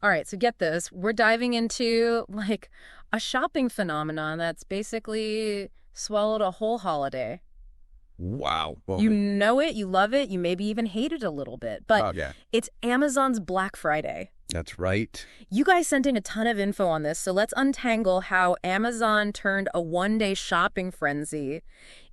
All right, so get this. We're diving into, like, a shopping phenomenon that's basically swallowed a whole holiday. Wow. Well, You know it, you love it, you maybe even hate it a little bit, but oh, yeah, it's Amazon's Black Friday. that's right. You guys sent in a ton of info on this, so let's untangle how Amazon turned a one-day shopping frenzy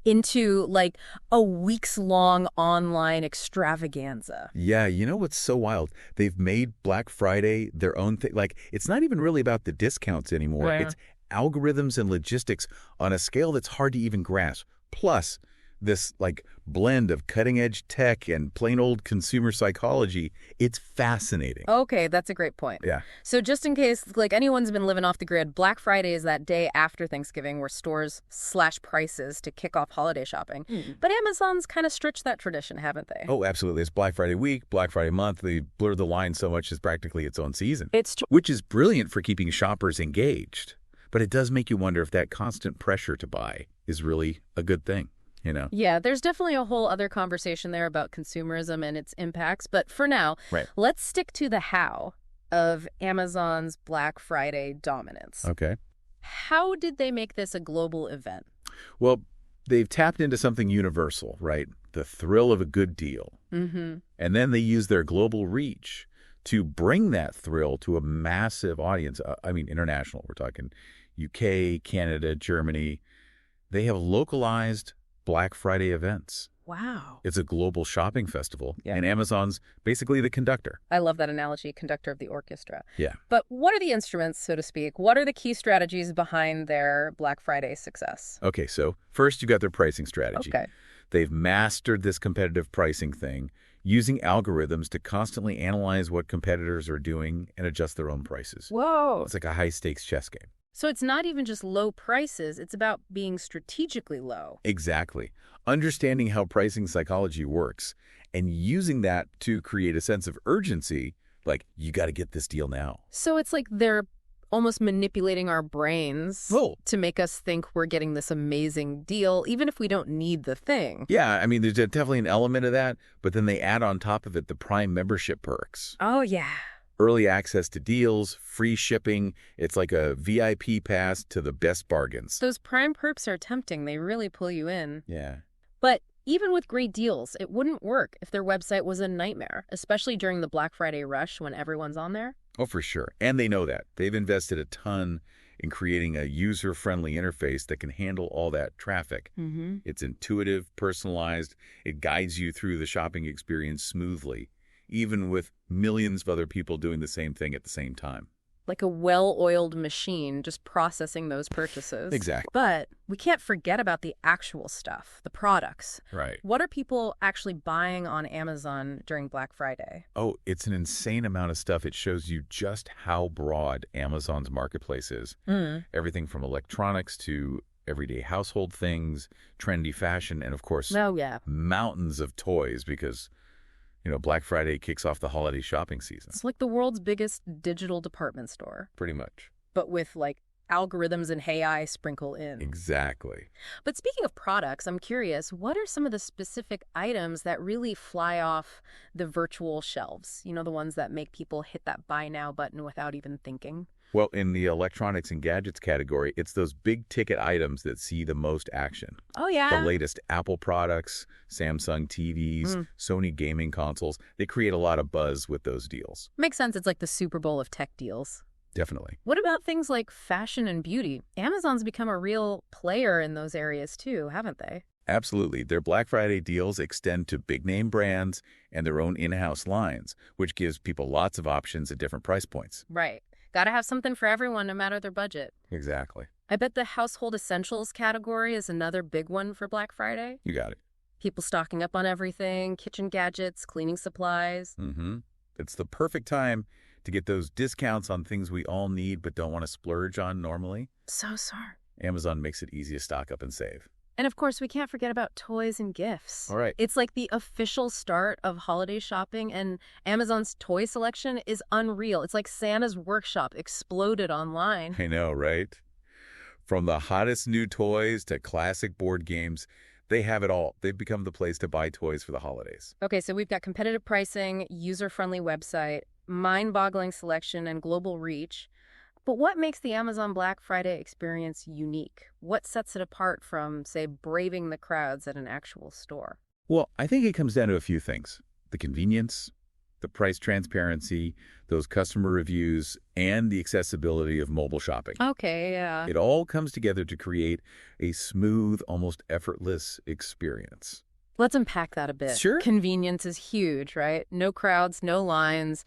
into, like, a weeks-long online extravaganza. Yeah, you know what's so wild? They've made Black Friday their own thing. Like, it's not even really about the discounts anymore. Yeah. It's algorithms and logistics on a scale that's hard to even grasp. Plus, this, like, blend of cutting-edge tech and plain old consumer psychology, it's fascinating. Okay, that's a great point. Yeah. So just in case, like, anyone's been living off the grid, Black Friday is that day after Thanksgiving where stores slash prices to kick off holiday shopping. But Amazon's kind of stretched that tradition, haven't they? Oh, absolutely. It's Black Friday week, Black Friday month. They blur the line so much it's practically its own season. It's true. Which is brilliant for keeping shoppers engaged. But it does make you wonder if that constant pressure to buy is really a good thing, you know? Yeah, there's definitely a whole other conversation there about consumerism and its impacts. But for now, Right. let's stick to the how of Amazon's Black Friday dominance. Okay. How did they make this a global event? Well, they've tapped into something universal, right? The thrill of a good deal. Mm-hmm. And then they use their global reach to bring that thrill to a massive audience. I mean, international. We're talking UK, Canada, Germany. They have localized Black Friday events. Wow. It's a global shopping festival, Yeah. and Amazon's basically the conductor. I love that analogy, conductor of the orchestra. Yeah. But what are the instruments, so to speak? What are the key strategies behind their Black Friday success? Okay, so first you got their pricing strategy. Okay. They've mastered this competitive pricing thing, using algorithms to constantly analyze what competitors are doing and adjust their own prices. Whoa. It's like a high-stakes chess game. So it's not even just low prices, it's about being strategically low. Exactly. Understanding how pricing psychology works and using that to create a sense of urgency, like, you got to get this deal now. So it's like they're almost manipulating our brains Oh. to make us think we're getting this amazing deal, even if we don't need the thing. Yeah, I mean, there's definitely an element of that, but then they add on top of it the Prime membership perks. Oh, yeah. Early access to deals, free shipping. It's like a VIP pass to the best bargains. Those Prime perks are tempting. They really pull you in. Yeah. But even with great deals, it wouldn't work if their website was a nightmare, especially during the Black Friday rush when everyone's on there. Oh, for sure. And they know that. They've invested a ton in creating a user-friendly interface that can handle all that traffic. Mm-hmm. It's intuitive, personalized. It guides you through the shopping experience smoothly, even with millions of other people doing the same thing at the same time. Like a well-oiled machine just processing those purchases. Exactly. But we can't forget about the actual stuff, the products. Right. What are people actually buying on Amazon during Black Friday? Oh, it's an insane amount of stuff. It shows you just how broad Amazon's marketplace is. Everything from electronics to everyday household things, trendy fashion, and of course, Oh, yeah. mountains of toys because, you know, Black Friday kicks off the holiday shopping season. It's like the world's biggest digital department store, Pretty much. but with, like, algorithms and AI sprinkle in. Exactly. But speaking of products, I'm curious, what are some of the specific items that really fly off the virtual shelves? You know, the ones that make people hit that buy now button without even thinking? Well, in the electronics and gadgets category, it's those big ticket items that see the most action. Oh, The yeah? latest Apple products, Samsung TVs, Sony gaming consoles, they create a lot of buzz with those deals. Makes sense. It's like the Super Bowl of tech deals. Definitely. What about things like fashion and beauty? Amazon's become a real player in those areas too, haven't they? Absolutely. Their Black Friday deals extend to big-name brands and their own in-house lines, which gives people lots of options at different price points. Right. Gotta have something for everyone, no matter their budget. Exactly. I bet the household essentials category is another big one for Black Friday. You got it. People stocking up on everything, kitchen gadgets, cleaning supplies. Mm-hmm. It's the perfect time to get those discounts on things we all need but don't want to splurge on normally. So smart. Amazon makes it easy to stock up and save. And of course, we can't forget about toys and gifts. All right. It's like the official start of holiday shopping, and Amazon's toy selection is unreal. It's like Santa's workshop exploded online. I know, right? From the hottest new toys to classic board games, they have it all. They've become the place to buy toys for the holidays. Okay, so we've got competitive pricing, user-friendly website, mind-boggling selection and global reach. But what makes the Amazon Black Friday experience unique? What sets it apart from, say, braving the crowds at an actual store? Well, I think it comes down to a few things. The convenience, the price transparency, those customer reviews, and the accessibility of mobile shopping. Okay, yeah. It all comes together to create a smooth, almost effortless experience. Let's unpack that a bit. Sure. Convenience is huge, right? No crowds, no lines.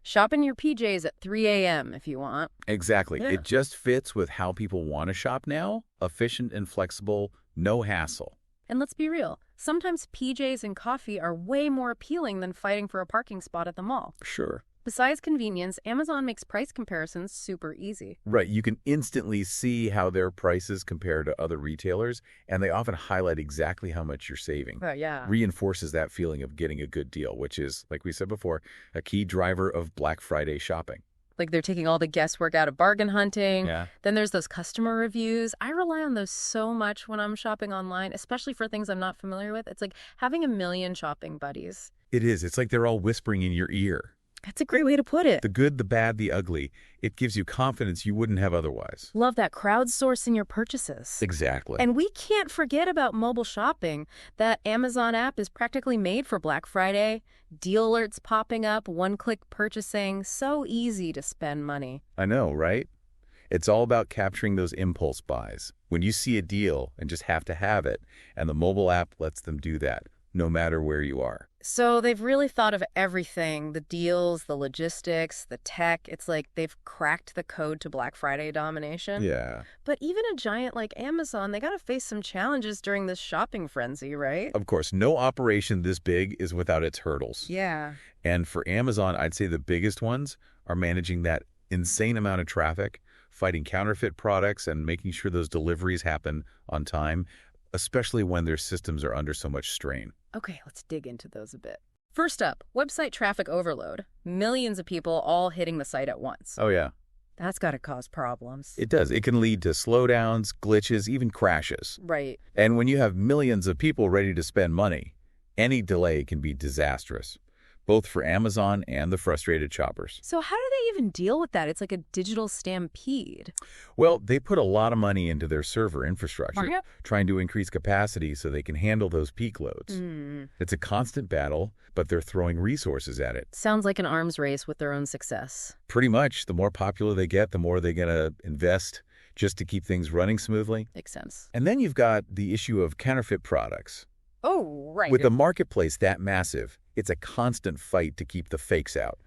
Shop in your PJs at 3 a.m. if you want. Exactly. Yeah. It just fits with how people want to shop now. Efficient and flexible, no hassle. And let's be real. Sometimes PJs and coffee are way more appealing than fighting for a parking spot at the mall. Sure. Besides convenience, Amazon makes price comparisons super easy. Right. You can instantly see how their prices compare to other retailers, and they often highlight exactly how much you're saving. Yeah. Reinforces that feeling of getting a good deal, which is, like we said before, a key driver of Black Friday shopping. Like they're taking all the guesswork out of bargain hunting. Yeah. Then there's those customer reviews. I rely on those so much when I'm shopping online, especially for things I'm not familiar with. It's like having a million shopping buddies. It is. It's like they're all whispering in your ear. That's a great way to put it. The good, the bad, the ugly. It gives you confidence you wouldn't have otherwise. Love that crowdsourcing your purchases. Exactly. And we can't forget about mobile shopping. That Amazon app is practically made for Black Friday. Deal alerts popping up, one-click purchasing. So easy to spend money. I know, right? It's all about capturing those impulse buys. When you see a deal and just have to have it, and the mobile app lets them do that, no matter where you are. So they've really thought of everything, the deals, the logistics, the tech. It's like they've cracked the code to Black Friday domination. Yeah. But even a giant like Amazon, they got to face some challenges during this shopping frenzy, right? Of course, no operation this big is without its hurdles. Yeah. And for Amazon, I'd say the biggest ones are managing that insane amount of traffic, fighting counterfeit products, and making sure those deliveries happen on time, especially when their systems are under so much strain. Okay, let's dig into those a bit. First up, website traffic overload. Millions of people all hitting the site at once. Oh, yeah. That's got to cause problems. It does. It can lead to slowdowns, glitches, even crashes. Right. And when you have millions of people ready to spend money, any delay can be disastrous, both for Amazon and the frustrated shoppers. So how do they even deal with that? It's like a digital stampede. Well, they put a lot of money into their server infrastructure, Yep. trying to increase capacity so they can handle those peak loads. It's a constant battle, but they're throwing resources at it. Sounds like an arms race with their own success. Pretty much, the more popular they get, the more they're going to invest just to keep things running smoothly. Makes sense. And then you've got the issue of counterfeit products. Oh, right. With the marketplace that massive, it's a constant fight to keep the fakes out,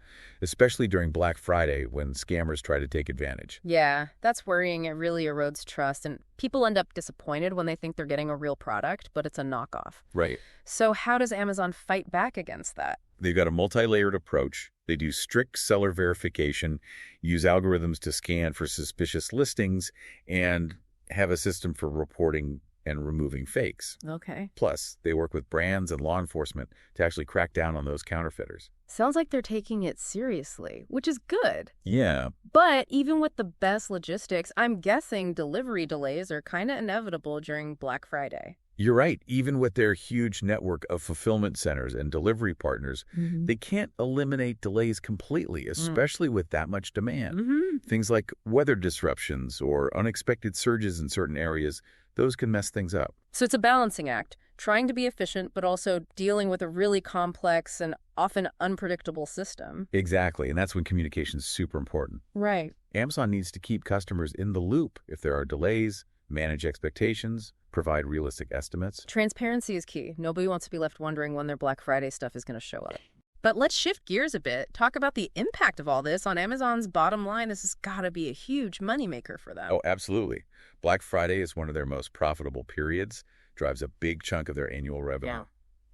especially during Black Friday when scammers try to take advantage. Yeah, that's worrying. It really erodes trust, and people end up disappointed when they think they're getting a real product, but it's a knockoff. Right. So how does Amazon fight back against that? They've got a multi-layered approach. They do strict seller verification, use algorithms to scan for suspicious listings, and have a system for reporting and removing fakes. Okay. Plus, they work with brands and law enforcement to actually crack down on those counterfeiters. Sounds like they're taking it seriously, which is good. Yeah. But even with the best logistics, I'm guessing delivery delays are kind of inevitable during Black Friday. You're right. Even with their huge network of fulfillment centers and delivery partners, they can't eliminate delays completely, especially with that much demand. Things like weather disruptions or unexpected surges in certain areas, those can mess things up. So it's a balancing act, trying to be efficient, but also dealing with a really complex and often unpredictable system. Exactly, and that's when communication is super important. Right. Amazon needs to keep customers in the loop if there are delays, manage expectations, provide realistic estimates. Transparency is key. Nobody wants to be left wondering when their Black Friday stuff is going to show up. But let's shift gears a bit. Talk about the impact of all this on Amazon's bottom line. This has got to be a huge moneymaker for them. Oh, absolutely. Black Friday is one of their most profitable periods, drives a big chunk of their annual revenue. Yeah.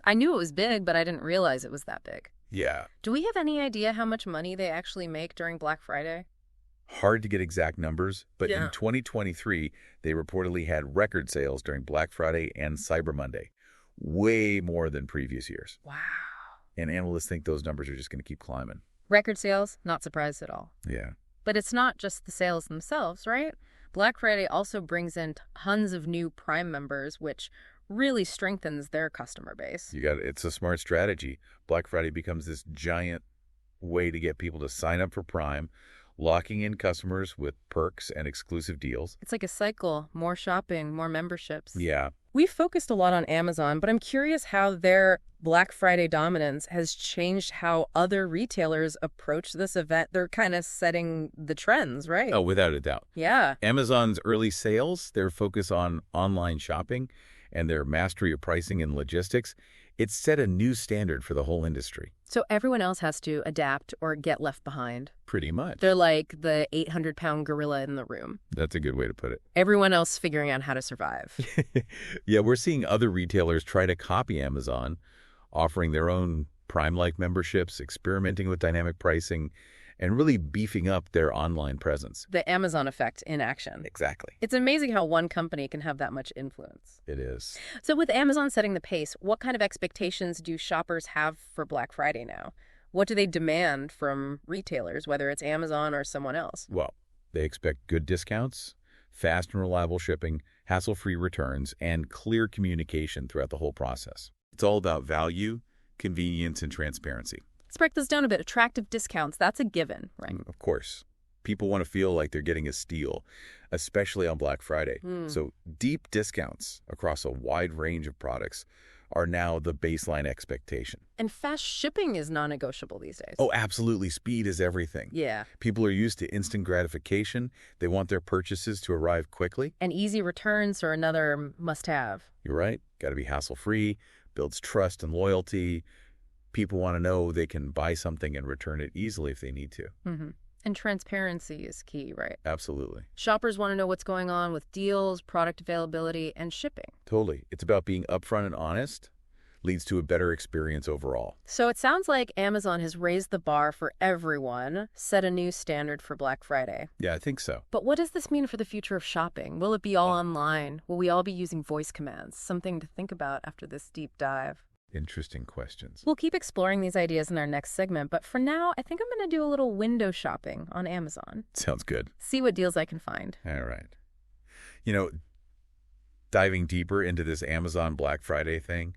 I knew it was big, but I didn't realize it was that big. Yeah. Do we have any idea how much money they actually make during Black Friday? Hard to get exact numbers, but Yeah. in 2023, they reportedly had record sales during Black Friday and Cyber Monday, way more than previous years. Wow. And analysts think those numbers are just going to keep climbing. Record sales, not surprised at all. Yeah. But it's not just the sales themselves, right? Black Friday also brings in tons of new Prime members, which really strengthens their customer base. It's a smart strategy. Black Friday becomes this giant way to get people to sign up for Prime, locking in customers with perks and exclusive deals. It's like a cycle. More shopping, more memberships. Yeah. We've focused a lot on Amazon, but I'm curious how their Black Friday dominance has changed how other retailers approach this event. They're kind of setting the trends, right? Oh, without a doubt. Yeah. Amazon's early sales, their focus on online shopping, and their mastery of pricing and logistics, it's set a new standard for the whole industry. So everyone else has to adapt or get left behind. Pretty much. They're like the 800-pound gorilla in the room. That's a good way to put it. Everyone else figuring out how to survive. Yeah, we're seeing other retailers try to copy Amazon, offering their own Prime-like memberships, experimenting with dynamic pricing, and really beefing up their online presence. The Amazon effect in action. Exactly. It's amazing how one company can have that much influence. It is. So with Amazon setting the pace, what kind of expectations do shoppers have for Black Friday now? What do they demand from retailers, whether it's Amazon or someone else? Well, they expect good discounts, fast and reliable shipping, hassle-free returns, and clear communication throughout the whole process. It's all about value, convenience, and transparency. Let's break this down a bit. Attractive discounts, that's a given, right? Of course. People want to feel like they're getting a steal, especially on Black Friday. So deep discounts across a wide range of products are now the baseline expectation. And fast shipping is non-negotiable these days. Oh, absolutely. Speed is everything. Yeah. People are used to instant gratification. They want their purchases to arrive quickly. And easy returns are another must-have. You're right. Got to be hassle-free, builds trust and loyalty. People want to know they can buy something and return it easily if they need to. And transparency is key, right? Absolutely. Shoppers want to know what's going on with deals, product availability, and shipping. Totally. It's about being upfront and honest. Leads to a better experience overall. So it sounds like Amazon has raised the bar for everyone, set a new standard for Black Friday. Yeah, I think so. But what does this mean for the future of shopping? Will it be all online? Will we all be using voice commands? Something to think about after this deep dive. Interesting questions. We'll keep exploring these ideas in our next segment, but for now, I think I'm going to do a little window shopping on Amazon. Sounds good. See what deals I can find. All right. You know, diving deeper into this Amazon Black Friday thing,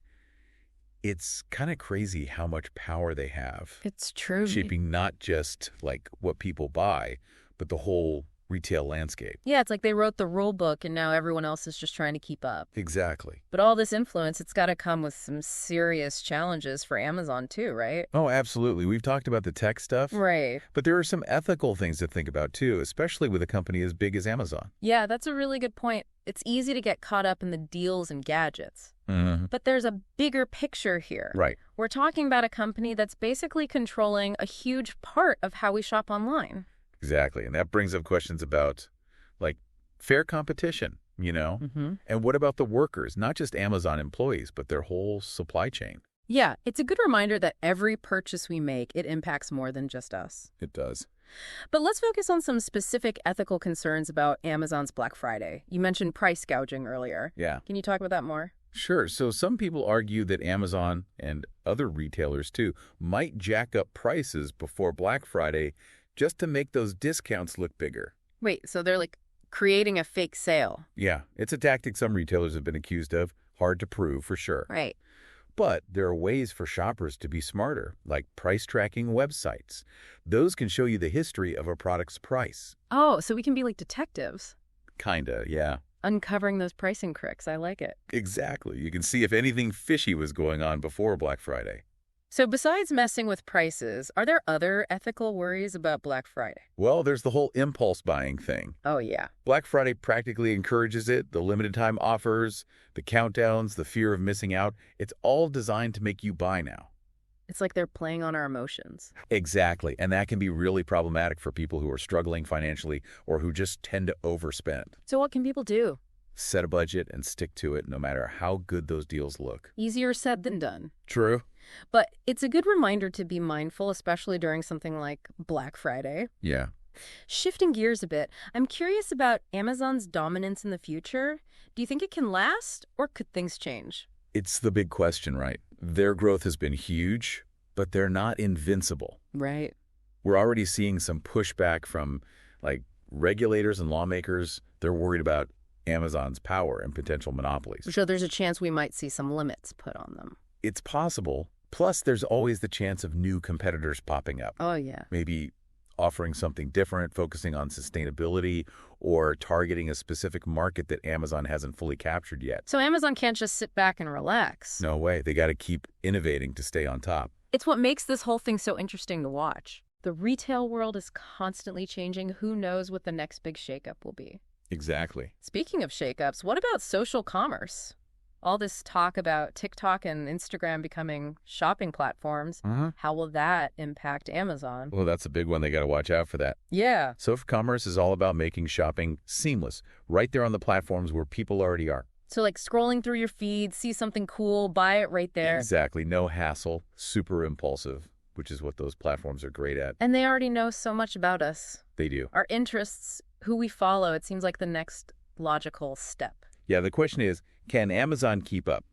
it's kind of crazy how much power they have. It's true. Shaping not just like what people buy, but the whole retail landscape. Yeah, it's like they wrote the rule book and now everyone else is just trying to keep up. Exactly. But all this influence, it's got to come with some serious challenges for Amazon too, right? Oh, absolutely. We've talked about the tech stuff. Right. But there are some ethical things to think about too, especially with a company as big as Amazon. Yeah, that's a really good point. It's easy to get caught up in the deals and gadgets. But there's a bigger picture here. Right. We're talking about a company that's basically controlling a huge part of how we shop online. Exactly. And that brings up questions about, like, fair competition, you know? And what about the workers, not just Amazon employees, but their whole supply chain? Yeah, it's a good reminder that every purchase we make, it impacts more than just us. It does. But let's focus on some specific ethical concerns about Amazon's Black Friday. You mentioned price gouging earlier. Yeah. Can you talk about that more? Sure. So some people argue that Amazon and other retailers, too, might jack up prices before Black Friday just to make those discounts look bigger. Wait, so they're like creating a fake sale? Yeah, it's a tactic some retailers have been accused of. Hard to prove, for sure. Right. But there are ways for shoppers to be smarter, like price tracking websites. Those can show you the history of a product's price. Oh, so we can be like detectives. Kinda, yeah. Uncovering those pricing crooks. I like it. Exactly. You can see if anything fishy was going on before Black Friday. So besides messing with prices, are there other ethical worries about Black Friday? Well, there's the whole impulse buying thing. Oh, yeah. Black Friday practically encourages it. The limited time offers, the countdowns, the fear of missing out. It's all designed to make you buy now. It's like they're playing on our emotions. Exactly. And that can be really problematic for people who are struggling financially or who just tend to overspend. So what can people do? Set a budget and stick to it no matter how good those deals look. Easier said than done. True. But it's a good reminder to be mindful, especially during something like Black Friday. Yeah. Shifting gears a bit, I'm curious about Amazon's dominance in the future. Do you think it can last, or could things change? It's the big question, right? Their growth has been huge, but they're not invincible. Right. We're already seeing some pushback from, like, regulators and lawmakers. They're worried about Amazon's power and potential monopolies. So there's a chance we might see some limits put on them. It's possible, Plus, there's always the chance of new competitors popping up. Oh, yeah. Maybe offering something different, focusing on sustainability, or targeting a specific market that Amazon hasn't fully captured yet. So Amazon can't just sit back and relax. No way. They got to keep innovating to stay on top. It's what makes this whole thing so interesting to watch. The retail world is constantly changing. Who knows what the next big shakeup will be? Exactly. Speaking of shakeups, what about social commerce? All this talk about TikTok and Instagram becoming shopping platforms, how will that impact Amazon? Well, that's a big one. They got to watch out for that. Yeah. Social commerce is all about making shopping seamless, right there on the platforms where people already are. So like scrolling through your feed, see something cool, buy it right there. Exactly. No hassle, super impulsive, which is what those platforms are great at. And they already know so much about us. They do. Our interests, who we follow, it seems like the next logical step. Yeah, the question is, can Amazon keep up?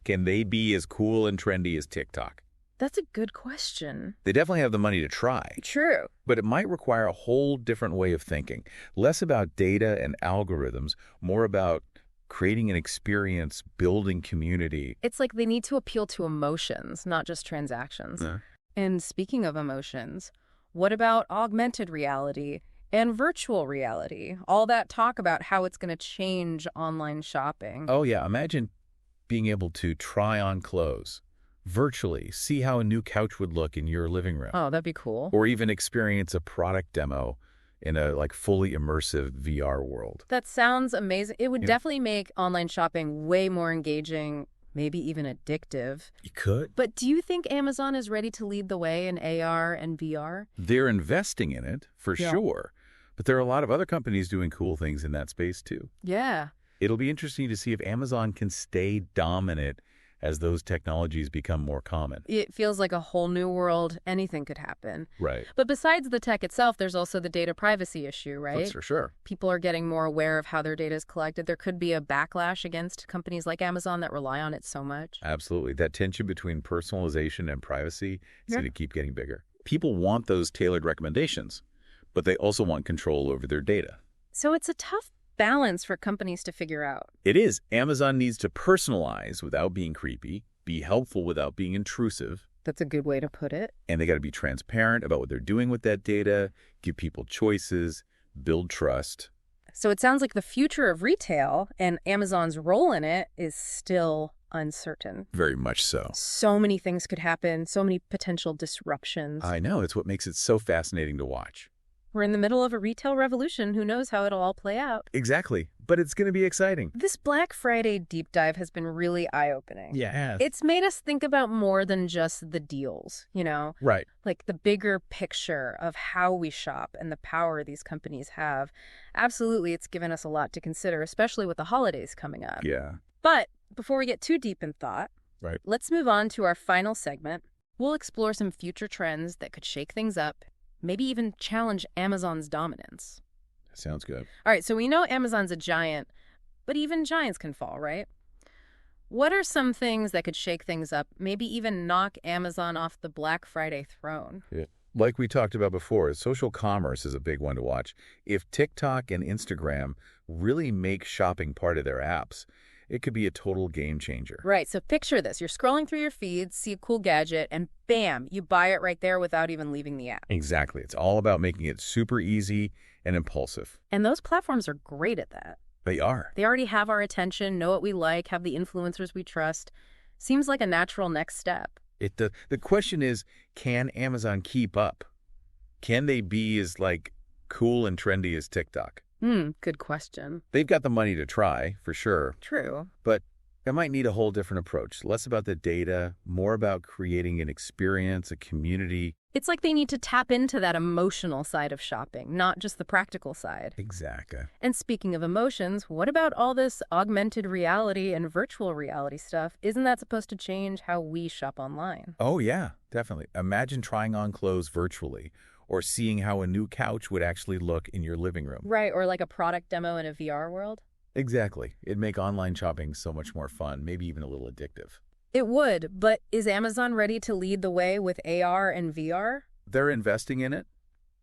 Can they be as cool and trendy as TikTok? That's a good question. They definitely have the money to try. True. But it might require a whole different way of thinking. Less about data and algorithms, more about creating an experience, building community. It's like they need to appeal to emotions, not just transactions. And speaking of emotions, what about augmented reality and virtual reality? All that talk about how it's going to change online shopping. Oh, yeah. Imagine being able to try on clothes virtually, see how a new couch would look in your living room. Oh, that'd be cool. Or even experience a product demo in a fully immersive VR world. That sounds amazing. It would definitely make online shopping way more engaging, maybe even addictive. You could. But do you think Amazon is ready to lead the way in AR and VR? They're investing in it, for sure. But there are a lot of other companies doing cool things in that space, too. Yeah. It'll be interesting to see if Amazon can stay dominant as those technologies become more common. It feels like a whole new world. Anything could happen. Right. But besides the tech itself, there's also the data privacy issue, right? That's for sure. People are getting more aware of how their data is collected. There could be a backlash against companies like Amazon that rely on it so much. Absolutely. That tension between personalization and privacy is going to keep getting bigger. People want those tailored recommendations, but they also want control over their data. So it's a tough balance for companies to figure out. It is. Amazon needs to personalize without being creepy, be helpful without being intrusive. That's a good way to put it. And they got to be transparent about what they're doing with that data, give people choices, build trust. So it sounds like the future of retail and Amazon's role in it is still uncertain. Very much so. So many things could happen, so many potential disruptions. I know. It's what makes it so fascinating to watch. We're in the middle of a retail revolution. Who knows how it'll all play out? Exactly. But it's going to be exciting. This Black Friday deep dive has been really eye-opening. Yeah. It's made us think about more than just the deals, you know? Right. Like the bigger picture of how we shop and the power these companies have. Absolutely, it's given us a lot to consider, especially with the holidays coming up. Yeah. But before we get too deep in thought, let's move on to our final segment. We'll explore some future trends that could shake things up, maybe even challenge Amazon's dominance. Sounds good. All right, so we know Amazon's a giant, but even giants can fall, right? What are some things that could shake things up, maybe even knock Amazon off the Black Friday throne? Yeah. Like we talked about before, social commerce is a big one to watch. If TikTok and Instagram really make shopping part of their apps, it could be a total game changer. Right, so picture this. You're scrolling through your feeds, see a cool gadget, and bam, you buy it right there without even leaving the app. Exactly. It's all about making it super easy and impulsive. And those platforms are great at that. They are. They already have our attention, know what we like, have the influencers we trust. Seems like a natural next step. The question is, can Amazon keep up? Can they be as cool and trendy as TikTok? Good question. They've got the money to try, for sure. True. But it might need a whole different approach. Less about the data, more about creating an experience, a community. It's like they need to tap into that emotional side of shopping, not just the practical side. Exactly. And speaking of emotions, what about all this augmented reality and virtual reality stuff? Isn't that supposed to change how we shop online? Oh, yeah, definitely. Imagine trying on clothes virtually, or seeing how a new couch would actually look in your living room. Right, or like a product demo in a VR world? Exactly. It'd make online shopping so much more fun, maybe even a little addictive. It would, but is Amazon ready to lead the way with AR and VR? They're investing in it,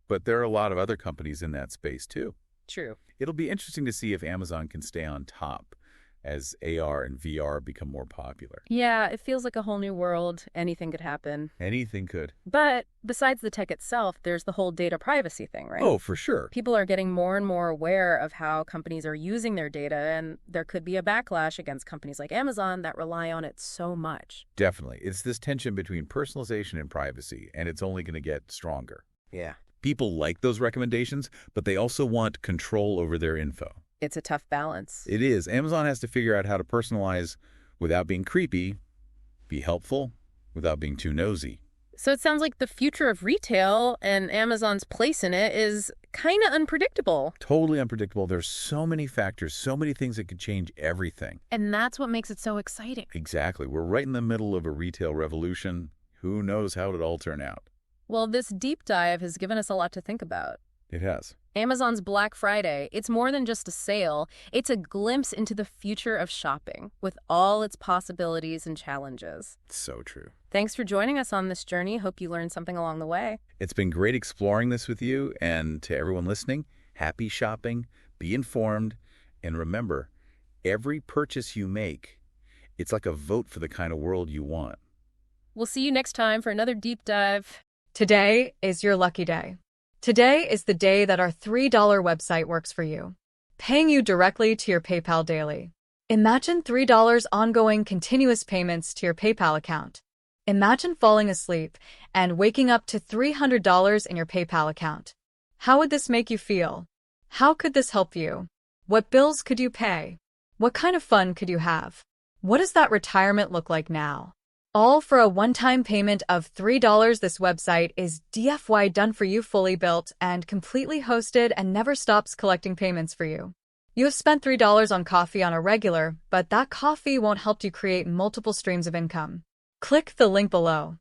but there are a lot of other companies in that space too. True. It'll be interesting to see if Amazon can stay on top. as AR and VR become more popular. Yeah, it feels like a whole new world. Anything could happen. Anything could. But besides the tech itself, there's the whole data privacy thing, right? Oh, for sure. People are getting more and more aware of how companies are using their data, and there could be a backlash against companies like Amazon that rely on it so much. Definitely. It's this tension between personalization and privacy, and it's only going to get stronger. Yeah. People like those recommendations, but they also want control over their info. It's a tough balance. It is. Amazon has to figure out how to personalize without being creepy, be helpful without being too nosy. So it sounds like the future of retail and Amazon's place in it is kind of unpredictable. Totally unpredictable. There's so many factors, so many things that could change everything. And that's what makes it so exciting. Exactly. We're right in the middle of a retail revolution. Who knows how it'll all turn out? Well, this deep dive has given us a lot to think about. It has. Amazon's Black Friday, it's more than just a sale. It's a glimpse into the future of shopping with all its possibilities and challenges. So true. Thanks for joining us on this journey. Hope you learned something along the way. It's been great exploring this with you, and to everyone listening, happy shopping, be informed, and remember, every purchase you make, it's like a vote for the kind of world you want. We'll see you next time for another deep dive. Today is your lucky day. Today is the day that our $3 website works for you, paying you directly to your PayPal daily. Imagine $3 ongoing continuous payments to your PayPal account. Imagine falling asleep and waking up to $300 in your PayPal account. How would this make you feel? How could this help you? What bills could you pay? What kind of fun could you have? What does that retirement look like now? All for a one-time payment of $3. This website is DFY done for you, fully built and completely hosted, and never stops collecting payments for you. You have spent $3 on coffee on a regular, but that coffee won't help you create multiple streams of income. Click the link below.